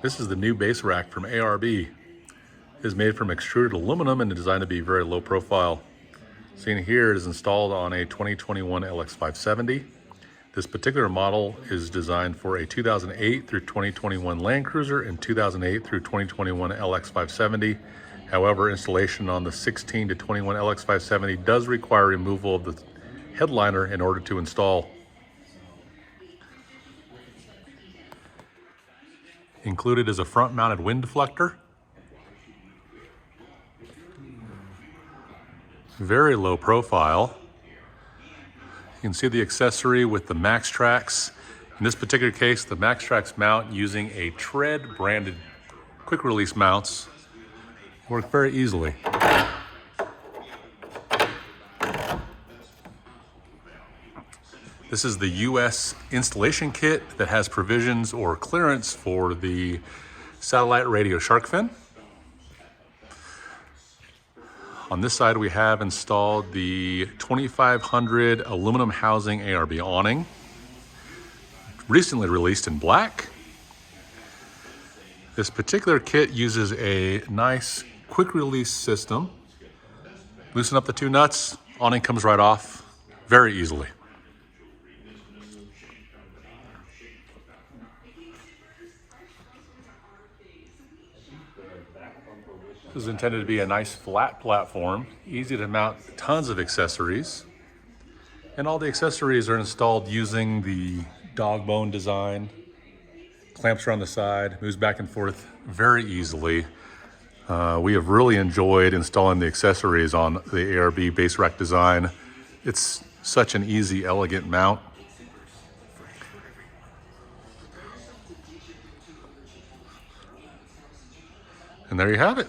This is the new base rack from ARB. It is made from extruded aluminum and designed to be very low profile. Seen here, it is installed on a 2021 LX570. This particular model is designed for a 2008 through 2021 Land Cruiser and 2008 through 2021 LX570. However, installation on the 16 to 21 LX570 does require removal of the headliner in order to install. Included is a front-mounted wind deflector. Very low profile. You can see the accessory with the Maxtrax. In this particular case, the Maxtrax mount using a Tread branded quick release mounts work very easily. This is the US installation kit that has provisions or clearance for the satellite radio shark fin. On this side, we have installed the 2500 aluminum housing ARB awning, recently released in black. This particular kit uses a nice quick release system. Loosen up the two nuts, awning comes right off very easily. This is intended to be a nice flat platform, easy to mount tons of accessories. And all the accessories are installed using the dog bone design. Clamps are on the side, moves back and forth very easily. We have really enjoyed installing the accessories on the ARB base rack design. It's such an easy, elegant mount. And there you have it.